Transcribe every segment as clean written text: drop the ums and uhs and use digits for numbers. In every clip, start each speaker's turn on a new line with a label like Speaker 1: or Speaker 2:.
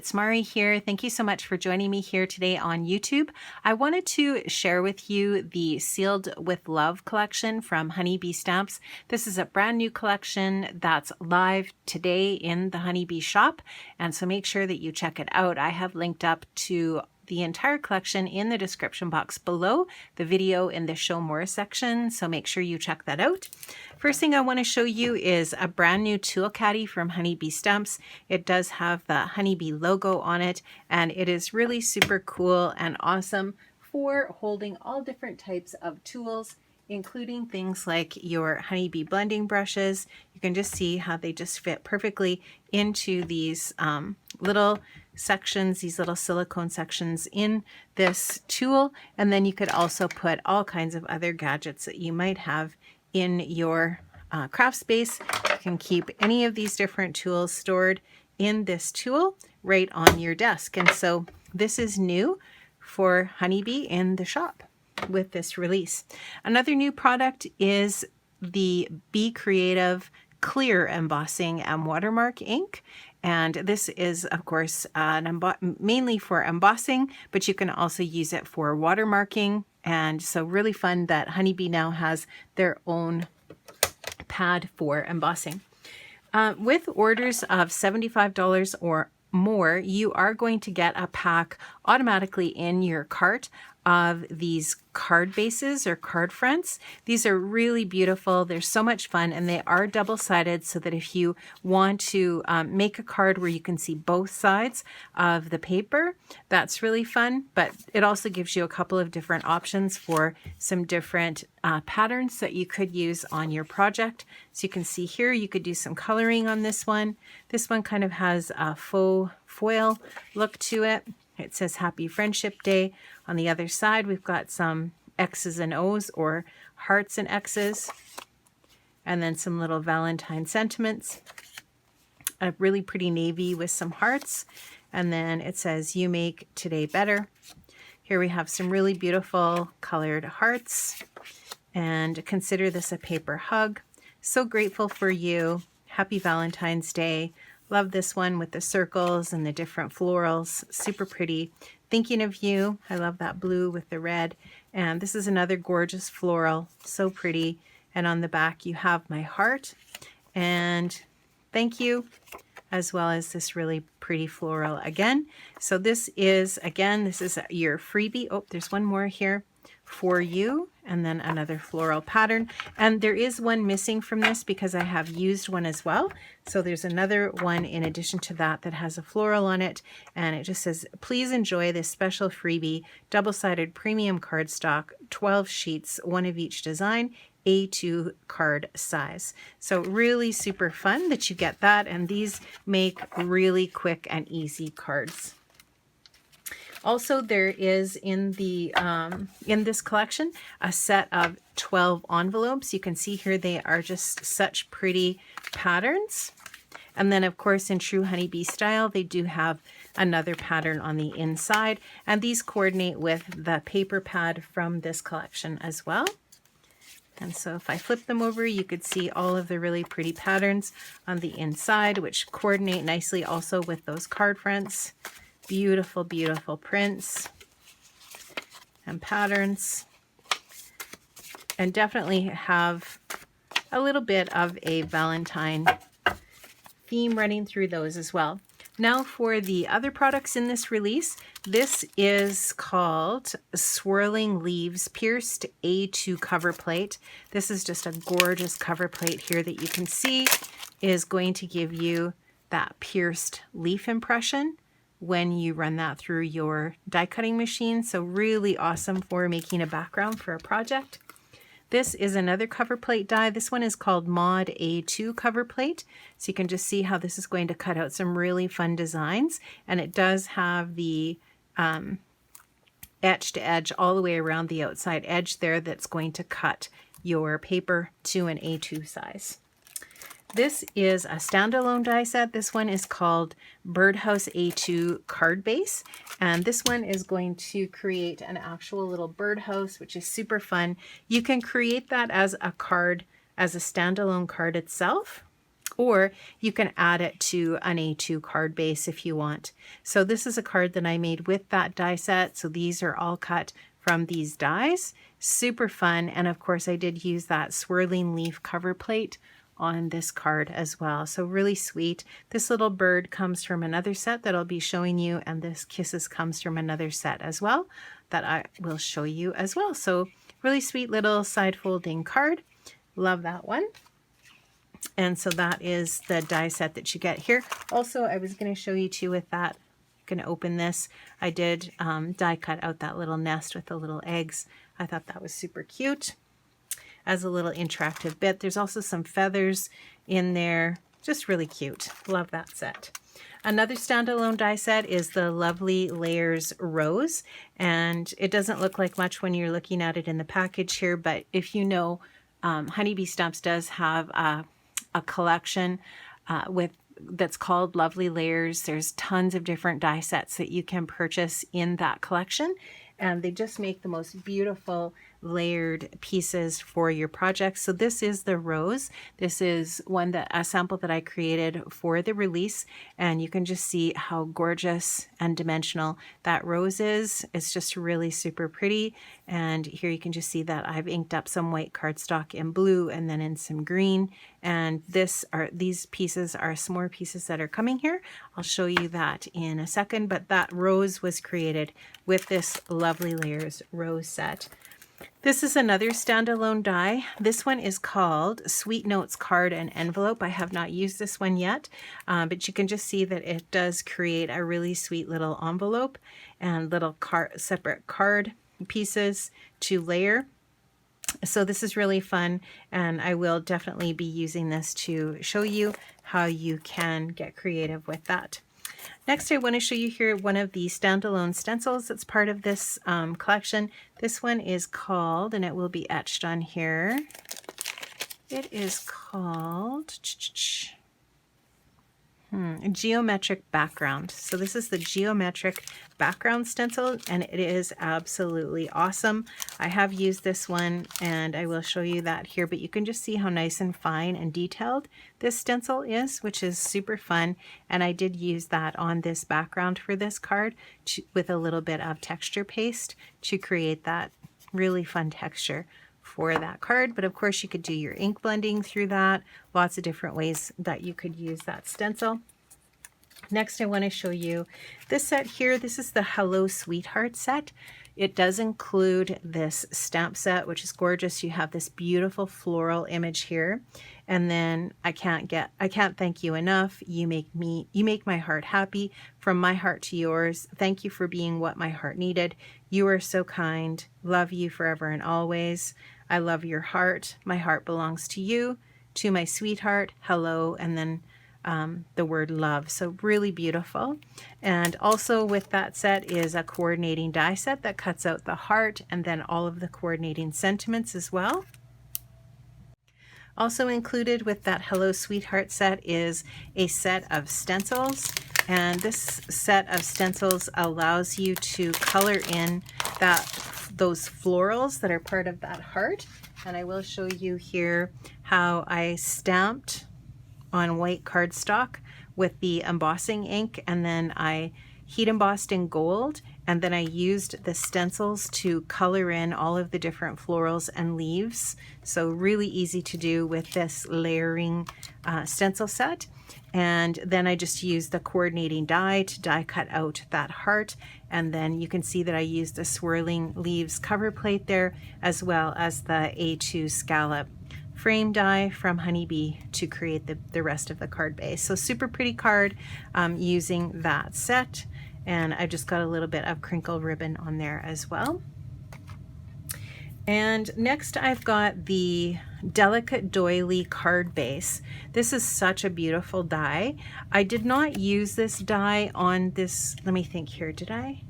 Speaker 1: it's Mari here. Thank you so much for joining me here today on YouTube. I wanted to share with you the Sealed with Love collection from Honeybee Stamps. This is a brand new collection that's live today in the Honeybee shop, and so make sure that you check it out. I have linked up to the entire collection in the description box below the video in the show more section, so make sure you check that out. First thing I want to show you is a brand new tool caddy from Honeybee Stamps. It does have the Honeybee logo on it, and it is really super cool and awesome for holding all different types of tools, including things like your Honeybee blending brushes. You can just see how they just fit perfectly into these little sections, these little silicone sections in this tool. And then you could also put all kinds of other gadgets that you might have in your craft space. You can keep any of these different tools stored in this tool right on your desk. And so this is new for Honeybee in the shop with this release. Another new product is the Be Creative Clear Embossing and Watermark ink. And this is, of course, mainly for embossing, but you can also use it for watermarking. And so really fun that Honeybee now has their own pad for embossing. With orders of $75 or more, you are going to get a pack automatically in your cart of these card bases or card fronts. These are really beautiful. They're so much fun, and they are double-sided so that if you want to make a card where you can see both sides of the paper, that's really fun. But it also gives you a couple of different options for some different patterns that you could use on your project. So you can see here, you could do some coloring on this one. This one kind of has a faux foil look to it. It says Happy Friendship Day. On the other side, we've got some X's and O's, or hearts and X's, and then some little Valentine sentiments. A really pretty navy with some hearts, and then it says You Make Today Better. Here we have some really beautiful colored hearts, and consider this a paper hug. So grateful for you. Happy Valentine's Day. Love this one with the circles and the different florals. Super pretty. Thinking of you. I love that blue with the red. And this is another gorgeous floral. So pretty. And on the back you have my heart and thank you, as well as this really pretty floral again. So this is, again, this is your freebie. Oh, there's one more here for you, and then another floral pattern. And there is one missing from this because I have used one as well. So there's another one in addition to that that has a floral on it, and it just says, please enjoy this special freebie, double-sided premium cardstock, 12 sheets, one of each design, A2 card size. So really super fun that you get that, and these make really quick and easy cards. Also, there is in the in this collection a set of 12 envelopes. You can see here they are just such pretty patterns. And then, of course, in true Honeybee style, they do have another pattern on the inside. And these coordinate with the paper pad from this collection as well. And so if I flip them over, you could see all of the really pretty patterns on the inside, which coordinate nicely also with those card fronts. Beautiful, beautiful prints and patterns, and definitely have a little bit of a Valentine theme running through those as well. Now for the other products in this release, this is called Swirling Leaves Pierced A2 cover plate. This is just a gorgeous cover plate here that you can see is going to give you that pierced leaf impression when you run that through your die cutting machine. So really awesome for making a background for a project. This is another cover plate die. This one is called Mod A2 cover plate. So you can just see how this is going to cut out some really fun designs. And it does have the edge to edge all the way around the outside edge there that's going to cut your paper to an A2 size. This is a standalone die set. This one is called Birdhouse A2 card base, and this one is going to create an actual little birdhouse, which is super fun. You can create that as a card, as a standalone card itself, or you can add it to an A2 card base if you want. So this is a card that I made with that die set. So these are all cut from these dies. Super fun. And of course I did use that swirling leaf cover plate on this card as well. So really sweet. This little bird comes from another set that I'll be showing you, and this kisses comes from another set as well that I will show you as well. So really sweet little side folding card. Love that one. And so that is the die set that you get here. Also, I was going to show you too with that. I'm going to open this. I did die cut out that little nest with the little eggs. I thought that was super cute as a little interactive bit. There's also some feathers in there. Just really cute. Love that set. Another standalone die set is the Lovely Layers Rose. And it doesn't look like much when you're looking at it in the package here, but if you know, Honeybee Stamps does have a collection that's called Lovely Layers. There's tons of different die sets that you can purchase in that collection, and they just make the most beautiful layered pieces for your projects. So this is the rose. This is a sample that I created for the release, and you can just see how gorgeous and dimensional that rose is. It's just really super pretty. And here you can just see that I've inked up some white cardstock in blue and then in some green. And these pieces are some more pieces that are coming here. I'll show you that in a second, but that rose was created with this Lovely Layers rose set. This is another standalone die. This one is called Sweet Notes Card and Envelope. I have not used this one yet, but you can just see that it does create a really sweet little envelope and little separate card pieces to layer. So this is really fun, and I will definitely be using this to show you how you can get creative with that. Next, I want to show you here one of the standalone stencils that's part of this collection. This one is called, and it will be etched on here, it is called Geometric Background. So this is the Geometric Background stencil, and it is absolutely awesome. I have used this one, and I will show you that here, but you can just see how nice and fine and detailed this stencil is, which is super fun. And I did use that on this background for this card with a little bit of texture paste to create that really fun texture for that card. But of course you could do your ink blending through that. Lots of different ways that you could use that stencil. Next, I want to show you this set here. This is the Hello Sweetheart set. It does include this stamp set, which is gorgeous. You have this beautiful floral image here. And then I can't thank you enough. You make my heart happy. From my heart to yours. Thank you for being what my heart needed. You are so kind. Love you forever and always. I love your heart. My heart belongs to you. To my sweetheart. Hello. And then the word love. So really beautiful. And also with that set is a coordinating die set that cuts out the heart and then all of the coordinating sentiments as well. Also included with that Hello Sweetheart set is a set of stencils, and this set of stencils allows you to color in those florals that are part of that heart. And I will show you here how I stamped on white cardstock with the embossing ink, and then I heat embossed in gold, and then I used the stencils to color in all of the different florals and leaves. So really easy to do with this layering stencil set. And then I just used the coordinating die to die cut out that heart, and then you can see that I used the Swirling Leaves cover plate there, as well as the A2 scallop frame die from Honeybee to create the rest of the card base. So super pretty card using that set. And I just got a little bit of crinkle ribbon on there as well. And next I've got the Delicate Doily card base. This is such a beautiful die. I did not use this die on this, let me think here, did I?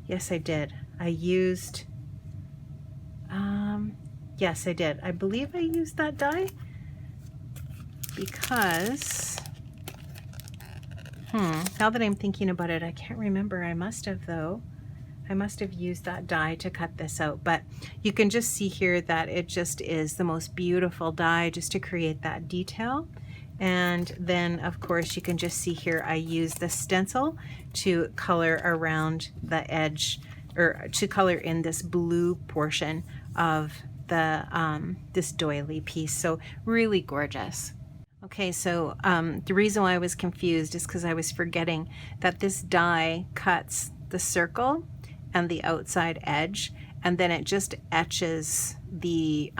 Speaker 1: Yes, I did. I used, yes, I did. I believe I used that die because, now that I'm thinking about it, I can't remember. I must have though. I must have used that die to cut this out, but you can just see here that it just is the most beautiful die just to create that detail. And then of course you can just see here I use the stencil to color around the edge, or to color in this blue portion of the this doily piece. So really gorgeous. Okay, so the reason why I was confused is because I was forgetting that this die cuts the circle and the outside edge, and then it just etches the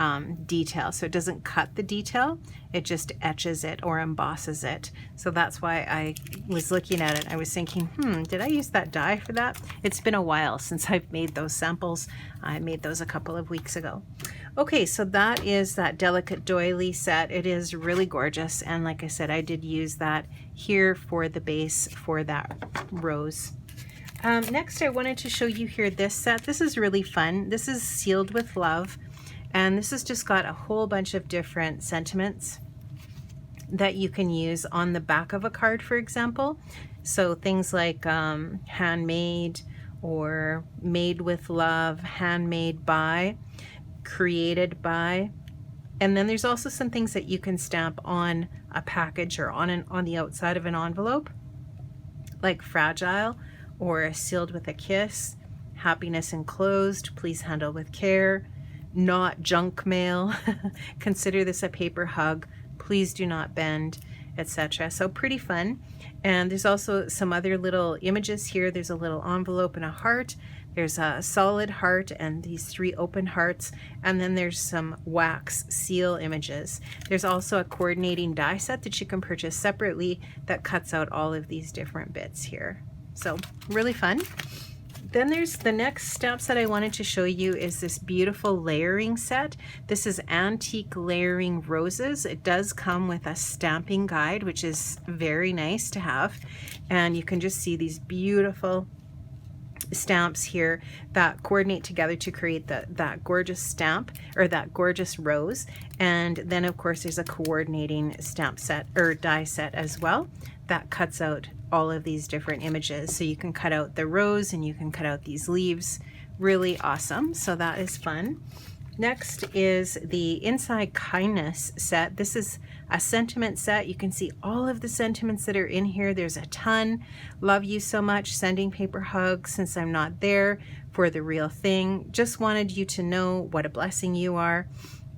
Speaker 1: detail. So it doesn't cut the detail, it just etches it or embosses it. So that's why I was looking at it. I was thinking, did I use that die for that? It's been a while since I've made those samples. I made those a couple of weeks ago. Okay, so that is that delicate doily set. It is really gorgeous, and like I said, I did use that here for the base for that rose. Next I wanted to show you here this set. This is really fun. This is Sealed with Love, and this has just got a whole bunch of different sentiments that you can use on the back of a card, for example. So things like handmade, or made with love, handmade by, created by. And then there's also some things that you can stamp on a package or on the outside of an envelope, like fragile, or sealed with a kiss, happiness enclosed, please handle with care, not junk mail, consider this a paper hug, please do not bend, etc. So pretty fun. And there's also some other little images here. There's a little envelope and a heart. There's a solid heart and these 3 open hearts, and then there's some wax seal images. There's also a coordinating die set that you can purchase separately that cuts out all of these different bits here. So really fun. Then there's the next stamp set I wanted to show you is this beautiful layering set. This is Antique Layering Roses. It does come with a stamping guide, which is very nice to have. And you can just see these beautiful stamps here that coordinate together to create that gorgeous stamp, or that gorgeous rose. And then of course there's a coordinating stamp set or die set as well that cuts out all of these different images. So you can cut out the rose and you can cut out these leaves. Really awesome. So that is fun. Next is the Inside Kindness set. This is a sentiment set. You can see all of the sentiments that are in here. There's a ton. Love you so much. Sending paper hugs since I'm not there. For the real thing. Just wanted you to know what a blessing you are.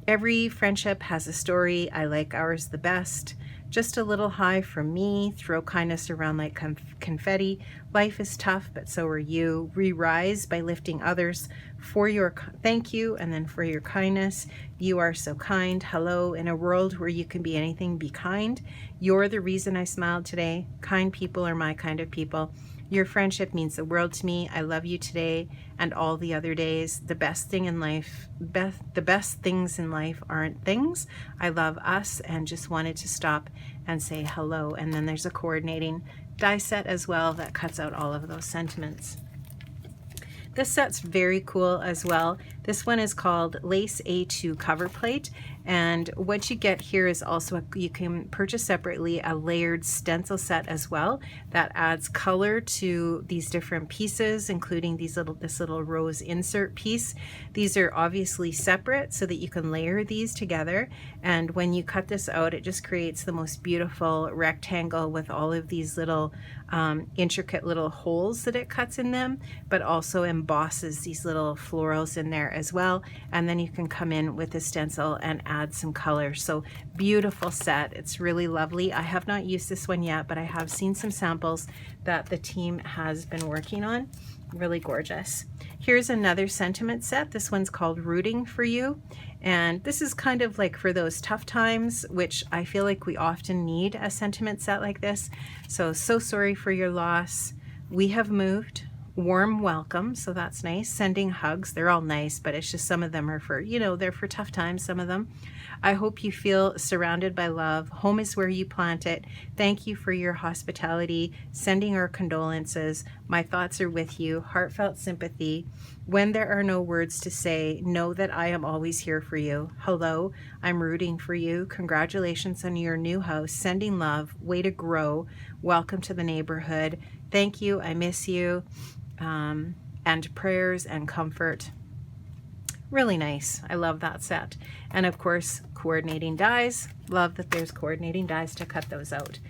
Speaker 1: Every friendship has a story. I like ours the best. Just a little high from me. Throw kindness around like confetti. Life is tough, but so are you. Re-rise by lifting others. For your thank you, and then for your kindness. You are so kind. Hello. In a world where you can be anything, be kind. You're the reason I smiled today. Kind people are my kind of people. Your friendship means the world to me. I love you today and all the other days. The best thing in life, the best things in life aren't things. I love us and just wanted to stop and say hello. And then there's a coordinating die set as well that cuts out all of those sentiments. This set's very cool as well. This one is called Lace A2 Cover Plate, and what you get here is also you can purchase separately a layered stencil set as well that adds color to these different pieces, including this little rose insert piece. These are obviously separate so that you can layer these together, and when you cut this out, it just creates the most beautiful rectangle with all of these little intricate little holes that it cuts in them, but also embosses these little florals in there as well. And then you can come in with a stencil and add some color. So beautiful set. It's really lovely. I have not used this one yet, but I have seen some samples that the team has been working on. Really gorgeous. Here's another sentiment set. This one's called Rooting for You. And this is kind of like for those tough times, which I feel like we often need a sentiment set like this. So sorry for your loss. We have moved. Warm welcome. So that's nice. Sending hugs. They're all nice, but it's just some of them are for, you know, they're for tough times, some of them. I hope you feel surrounded by love. Home is where you plant it. Thank you for your hospitality. Sending our condolences. My thoughts are with you. Heartfelt sympathy. When there are no words to say, know that I am always here for you. Hello, I'm rooting for you. Congratulations on your new house. Sending love. Way to grow. Welcome to the neighborhood. Thank you. I miss you. and prayers and comfort. Really nice. I love that set. And of course, coordinating dies. Love that there's coordinating dies to cut those out.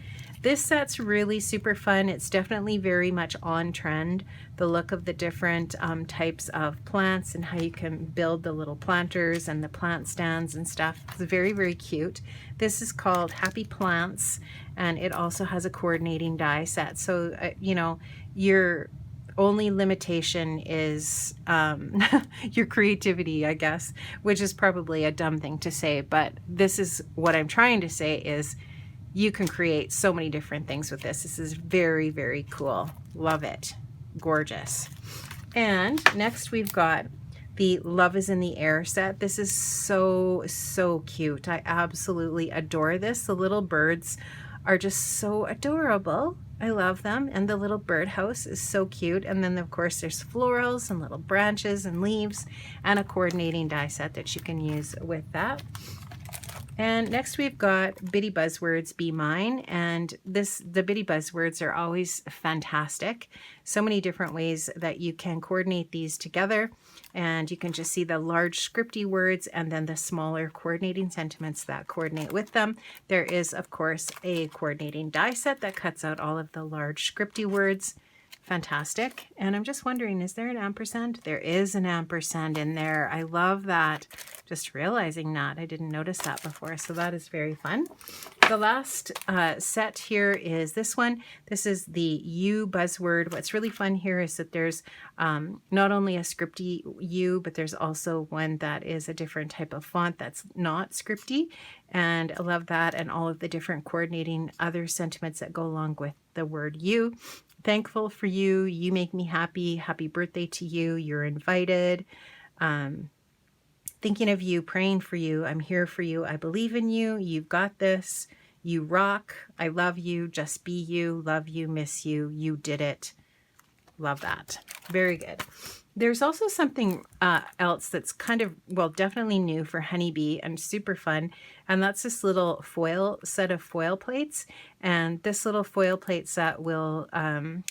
Speaker 1: This set's really super fun. It's definitely very much on trend. The look of the different types of plants and how you can build the little planters and the plant stands and stuff. It's very, very cute. This is called Happy Plants, and it also has a coordinating die set. So, you know, your only limitation is your creativity, I guess, which is probably a dumb thing to say, but this is what I'm trying to say is you can create so many different things with this. This is very, very cool. Love it. Gorgeous. And next we've got the Love is in the Air set. This is so, so cute. I absolutely adore this. The little birds are just so adorable. I love them. And the little birdhouse is so cute. And then of course there's florals and little branches and leaves and a coordinating die set that you can use with that. And next we've got Bitty Buzzwords Be Mine, and the Bitty Buzzwords are always fantastic. So many different ways that you can coordinate these together, and you can just see the large scripty words and then the smaller coordinating sentiments that coordinate with them. There is of course a coordinating die set that cuts out all of the large scripty words. Fantastic. And I'm just wondering, is there an ampersand? There is an ampersand in there. I love that. Just realizing that. I didn't notice that before, so that is very fun. The last set here is this one. This is the U buzzword. What's really fun here is that there's not only a scripty U, but there's also one that is a different type of font that's not scripty. And I love that, and all of the different coordinating other sentiments that go along with the word you. Thankful for you. You make me happy. Happy birthday to you. You're invited. Thinking of you, praying for you. I'm here for you. I believe in you. You've got this. You rock. I love you. Just be you. Love you. Miss you. You did it. Love that. Very good. There's also something else that's kind of, well, definitely new for Honeybee and super fun. And that's this little foil set of foil plates. And this little foil plate set will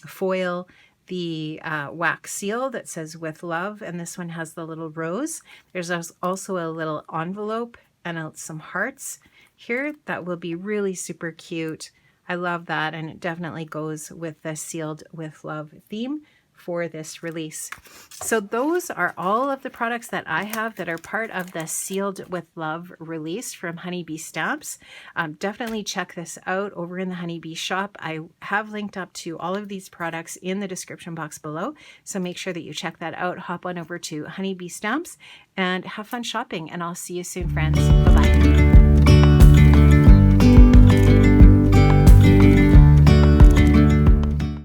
Speaker 1: foil the wax seal that says with love. And this one has the little rose. There's also a little envelope and some hearts here that will be really super cute. I love that. And it definitely goes with the sealed with love theme for this release. So those are all of the products that I have that are part of the Sealed with Love release from Honeybee Stamps. Definitely check this out over in the Honeybee shop. I have linked up to all of these products in the description box below, so make sure that you check that out. Hop on over to Honeybee Stamps and have fun shopping, and I'll see you soon, friends. Bye-bye.